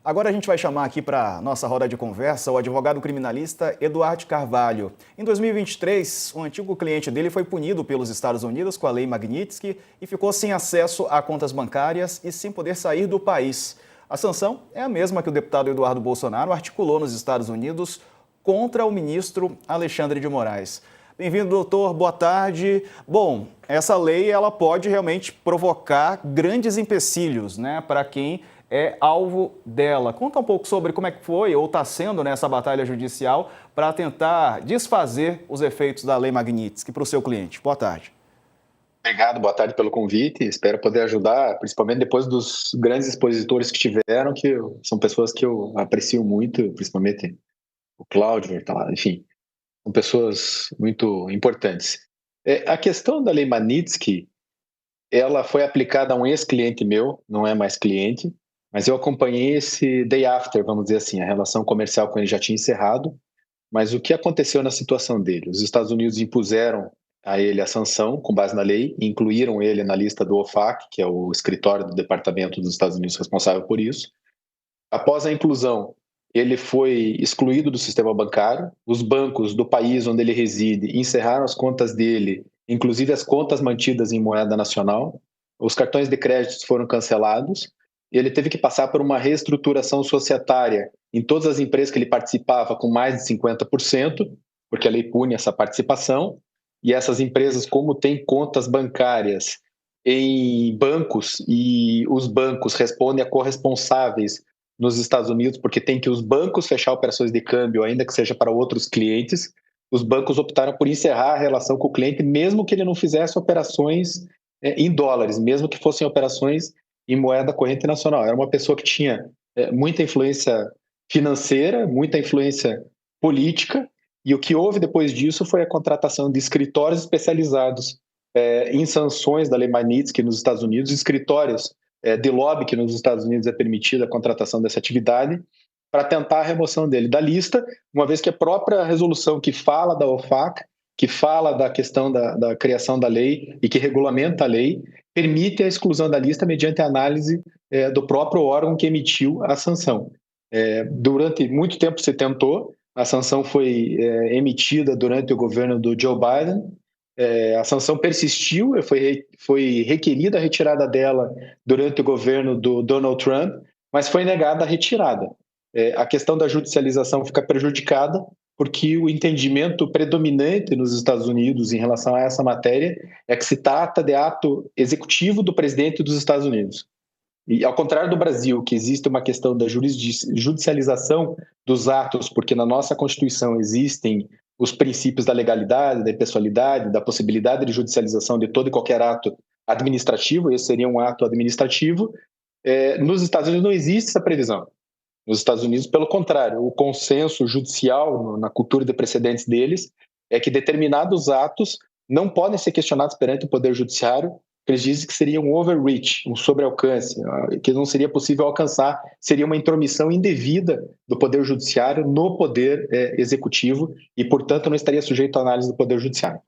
Agora a gente vai chamar aqui para nossa roda de conversa o advogado criminalista Eduardo Carvalho. Em 2023, um antigo cliente dele foi punido pelos Estados Unidos com a Lei Magnitsky e ficou sem acesso a contas bancárias e sem poder sair do país. A sanção é a mesma que o deputado Eduardo Bolsonaro articulou nos Estados Unidos contra o ministro Alexandre de Moraes. Bem-vindo, doutor. Boa tarde. Bom, essa lei ela pode realmente provocar grandes empecilhos, né, para quem é alvo dela. Conta um pouco sobre como é que foi ou está sendo nessa batalha judicial para tentar desfazer os efeitos da Lei Magnitsky para o seu cliente. Boa tarde. Obrigado, boa tarde pelo convite. Espero poder ajudar, principalmente depois dos grandes expositores que tiveram, são pessoas que eu aprecio muito, principalmente o Cláudio, enfim, são pessoas muito importantes. A questão da Lei Magnitsky, ela foi aplicada a um ex-cliente meu, não é mais cliente, mas eu acompanhei esse day after, vamos dizer assim, a relação comercial com ele já tinha encerrado, mas o que aconteceu na situação dele? Os Estados Unidos impuseram a ele a sanção com base na lei, incluíram ele na lista do OFAC, que é o escritório do Departamento dos Estados Unidos responsável por isso. Após a inclusão, ele foi excluído do sistema bancário, os bancos do país onde ele reside encerraram as contas dele, inclusive as contas mantidas em moeda nacional, os cartões de crédito foram cancelados, e ele teve que passar por uma reestruturação societária em todas as empresas que ele participava com mais de 50%, porque a lei pune essa participação, e essas empresas, como têm contas bancárias em bancos, e os bancos respondem a corresponsáveis nos Estados Unidos, porque tem que os bancos fechar operações de câmbio, ainda que seja para outros clientes, os bancos optaram por encerrar a relação com o cliente, mesmo que ele não fizesse operações em dólares, mesmo que fossem operações em moeda corrente nacional. Era uma pessoa que tinha muita influência financeira, muita influência política, e o que houve depois disso foi a contratação de escritórios especializados em sanções da Lei Magnitsky nos Estados Unidos, escritórios de lobby que nos Estados Unidos é permitida a contratação dessa atividade, para tentar a remoção dele da lista, uma vez que a própria resolução que fala da OFAC, que fala da questão da criação da lei e que regulamenta a lei, permite a exclusão da lista mediante a análise do próprio órgão que emitiu a sanção. Durante muito tempo se tentou, a sanção foi emitida durante o governo do Joe Biden, a sanção persistiu, foi requerida a retirada dela durante o governo do Donald Trump, mas foi negada a retirada. A questão da judicialização fica prejudicada porque o entendimento predominante nos Estados Unidos em relação a essa matéria é que se trata de ato executivo do presidente dos Estados Unidos. E ao contrário do Brasil, que existe uma questão da judicialização dos atos, porque na nossa Constituição existem os princípios da legalidade, da impessoalidade, da possibilidade de judicialização de todo e qualquer ato administrativo, esse seria um ato administrativo, nos Estados Unidos não existe essa previsão. Nos Estados Unidos, pelo contrário, o consenso judicial, na cultura de precedentes deles, é que determinados atos não podem ser questionados perante o Poder Judiciário, eles dizem que seria um overreach, um sobrealcance, que não seria possível alcançar, seria uma intromissão indevida do Poder Judiciário no Poder Executivo e, portanto, não estaria sujeito à análise do Poder Judiciário.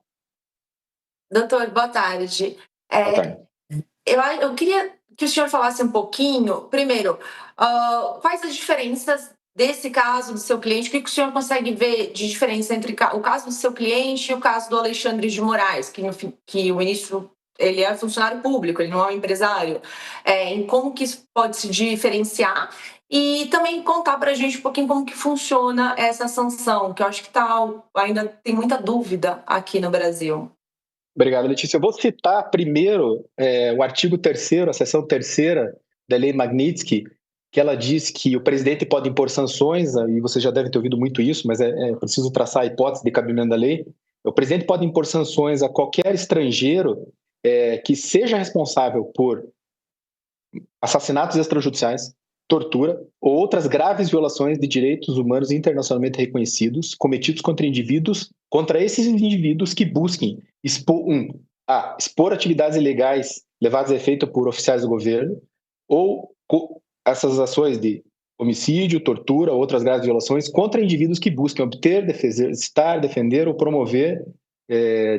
Doutor, boa tarde. Boa tarde. Eu queria que o senhor falasse um pouquinho, primeiro, quais as diferenças desse caso do seu cliente, o que o senhor consegue ver de diferença entre o caso do seu cliente e o caso do Alexandre de Moraes, que o ministro ele é funcionário público, ele não é um empresário, em como que isso pode se diferenciar e também contar para a gente um pouquinho como que funciona essa sanção, que eu acho que ainda tem muita dúvida aqui no Brasil. Obrigado, Letícia. Eu vou citar primeiro o artigo 3º, a seção 3ª da Lei Magnitsky, que ela diz que o presidente pode impor sanções, e você já deve ter ouvido muito isso, mas é preciso traçar a hipótese de cabimento da lei. O presidente pode impor sanções a qualquer estrangeiro que seja responsável por assassinatos extrajudiciais, tortura ou outras graves violações de direitos humanos internacionalmente reconhecidos cometidos contra esses indivíduos que busquem expor atividades ilegais levadas a efeito por oficiais do governo ou essas ações de homicídio, tortura ou outras graves violações contra indivíduos que busquem obter, defender ou promover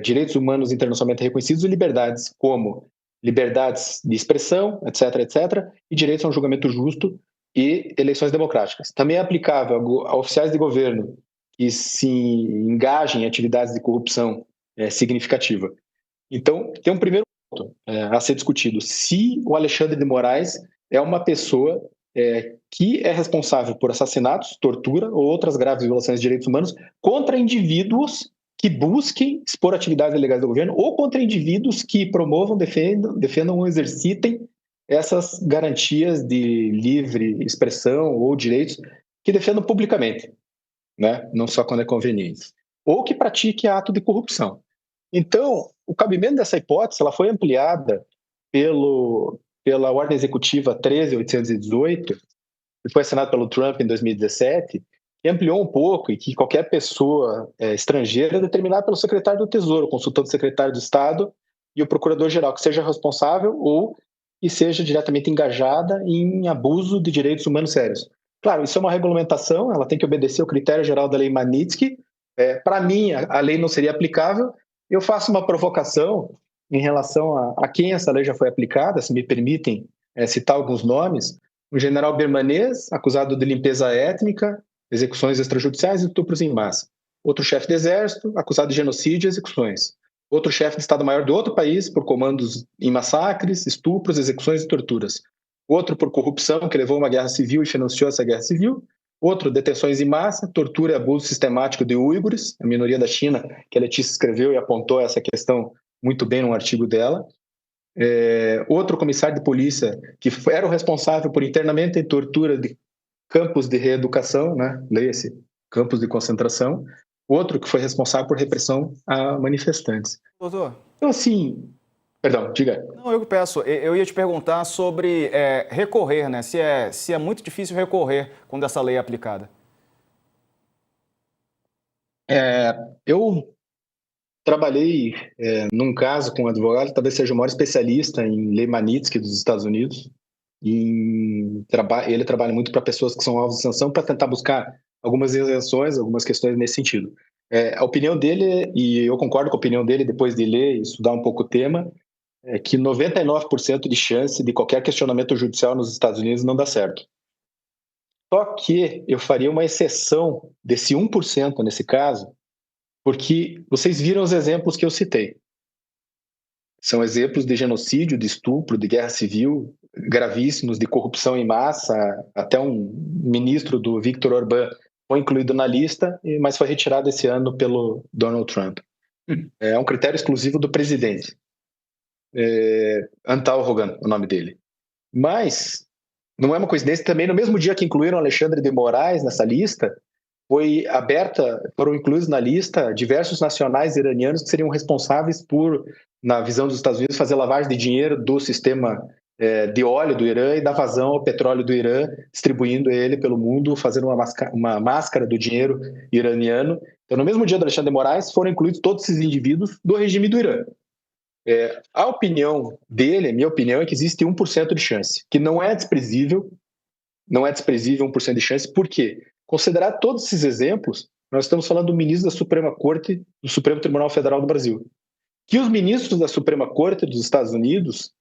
direitos humanos internacionalmente reconhecidos e liberdades, como liberdades de expressão, etc., etc., e direitos a um julgamento justo e eleições democráticas. Também é aplicável a oficiais de governo que se engajem em atividades de corrupção significativa. Então, tem um primeiro ponto a ser discutido. Se o Alexandre de Moraes é uma pessoa que é responsável por assassinatos, tortura ou outras graves violações de direitos humanos contra indivíduos que busquem expor atividades ilegais do governo ou contra indivíduos que promovam, defendam ou exercitem essas garantias de livre expressão ou direitos que defendam publicamente, né? Não só quando é conveniente, ou que pratique ato de corrupção. Então, o cabimento dessa hipótese ela foi ampliada pela Ordem Executiva 13.818, que foi assinada pelo Trump em 2017, que ampliou um pouco e que qualquer pessoa estrangeira é determinada pelo secretário do Tesouro, o consultor do secretário do Estado e o procurador-geral, que seja responsável ou que seja diretamente engajada em abuso de direitos humanos sérios. Claro, isso é uma regulamentação, ela tem que obedecer ao critério geral da Lei Magnitsky. Para mim, a lei não seria aplicável. Eu faço uma provocação em relação a quem essa lei já foi aplicada, se me permitem citar alguns nomes. O general Bermanês, acusado de limpeza étnica, execuções extrajudiciais e estupros em massa. Outro chefe de exército, acusado de genocídio e execuções. Outro chefe de Estado-Maior de outro país, por comandos em massacres, estupros, execuções e torturas. Outro por corrupção, que levou a uma guerra civil e financiou essa guerra civil. Outro, detenções em massa, tortura e abuso sistemático de uigures, a minoria da China, que a Letícia escreveu e apontou essa questão muito bem num artigo dela. Outro comissário de polícia, que era o responsável por internamento e tortura de campos de reeducação, né? Leia-se, campos de concentração. Outro que foi responsável por repressão a manifestantes. Doutor? Então, assim... Perdão, diga. Não, eu peço. Eu ia te perguntar sobre recorrer, né? Se é muito difícil recorrer quando essa lei é aplicada. Eu trabalhei num caso com um advogado, talvez seja o maior especialista em lei Magnitsky dos Estados Unidos. Ele trabalha muito para pessoas que são alvos de sanção para tentar buscar algumas isenções, algumas questões nesse sentido. A opinião dele, e eu concordo com a opinião dele depois de ler e estudar um pouco o tema, é que 99% de chance de qualquer questionamento judicial nos Estados Unidos não dá certo. Só que eu faria uma exceção desse 1% nesse caso, porque vocês viram os exemplos que eu citei. São exemplos de genocídio, de estupro, de guerra civil, gravíssimos, de corrupção em massa. Até um ministro do Viktor Orbán foi incluído na lista, mas foi retirado esse ano pelo Donald Trump. É um critério exclusivo do presidente. Antal Rogan, o nome dele. Mas não é uma coincidência também, no mesmo dia que incluíram Alexandre de Moraes nessa lista, foram incluídos na lista diversos nacionais iranianos que seriam responsáveis por, na visão dos Estados Unidos, fazer lavagem de dinheiro do sistema de óleo do Irã e dar vazão ao petróleo do Irã, distribuindo ele pelo mundo, fazendo uma máscara do dinheiro iraniano. Então, no mesmo dia do Alexandre de Moraes, foram incluídos todos esses indivíduos do regime do Irã. A opinião dele, a minha opinião, é que existe 1% de chance, que não é desprezível 1% de chance. Por quê? Considerar todos esses exemplos, nós estamos falando do ministro da Suprema Corte, do Supremo Tribunal Federal do Brasil, que os ministros da Suprema Corte dos Estados Unidos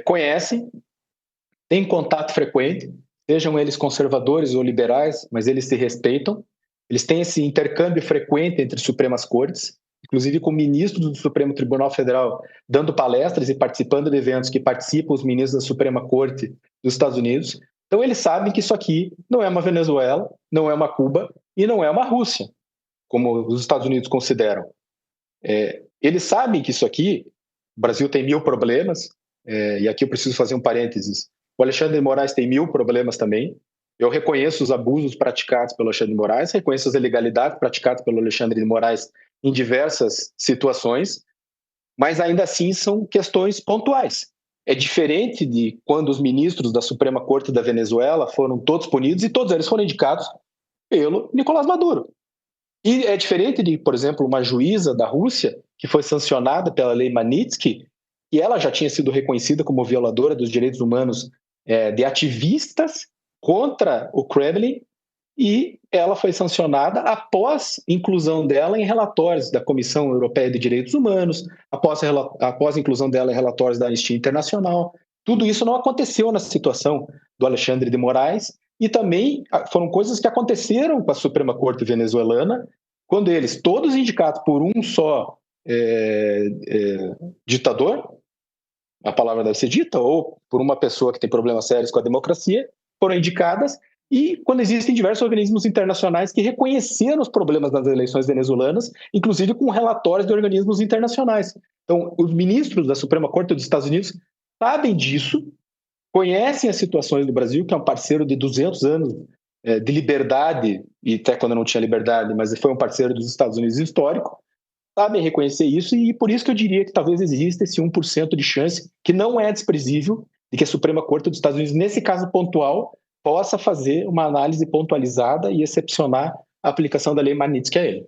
conhecem, têm contato frequente, sejam eles conservadores ou liberais, mas eles se respeitam, eles têm esse intercâmbio frequente entre Supremas Cortes, inclusive com ministros do Supremo Tribunal Federal dando palestras e participando de eventos que participam os ministros da Suprema Corte dos Estados Unidos. Então eles sabem que isso aqui não é uma Venezuela, não é uma Cuba e não é uma Rússia, como os Estados Unidos consideram. Eles sabem que isso aqui, o Brasil tem 1000 problemas, e aqui eu preciso fazer um parênteses. O Alexandre de Moraes tem 1000 problemas também. Eu reconheço os abusos praticados pelo Alexandre de Moraes, reconheço as ilegalidades praticadas pelo Alexandre de Moraes em diversas situações, mas ainda assim são questões pontuais. É diferente de quando os ministros da Suprema Corte da Venezuela foram todos punidos e todos eles foram indicados pelo Nicolás Maduro. E é diferente de, por exemplo, uma juíza da Rússia que foi sancionada pela lei Magnitsky, e ela já tinha sido reconhecida como violadora dos direitos humanos de ativistas contra o Kremlin, e ela foi sancionada após inclusão dela em relatórios da Comissão Europeia de Direitos Humanos, após inclusão dela em relatórios da Anistia Internacional. Tudo isso não aconteceu na situação do Alexandre de Moraes, e também foram coisas que aconteceram com a Suprema Corte venezuelana, quando eles, todos indicados por um só ditador, a palavra deve ser dita, ou por uma pessoa que tem problemas sérios com a democracia, foram indicadas, e quando existem diversos organismos internacionais que reconheceram os problemas das eleições venezuelanas, inclusive com relatórios de organismos internacionais. Então, os ministros da Suprema Corte dos Estados Unidos sabem disso, conhecem as situações do Brasil, que é um parceiro de 200 anos de liberdade, e até quando não tinha liberdade, mas foi um parceiro dos Estados Unidos histórico, sabem reconhecer isso, e por isso que eu diria que talvez exista esse 1% de chance, que não é desprezível, de que a Suprema Corte dos Estados Unidos, nesse caso pontual, possa fazer uma análise pontualizada e excepcionar a aplicação da lei Magnitsky a ele.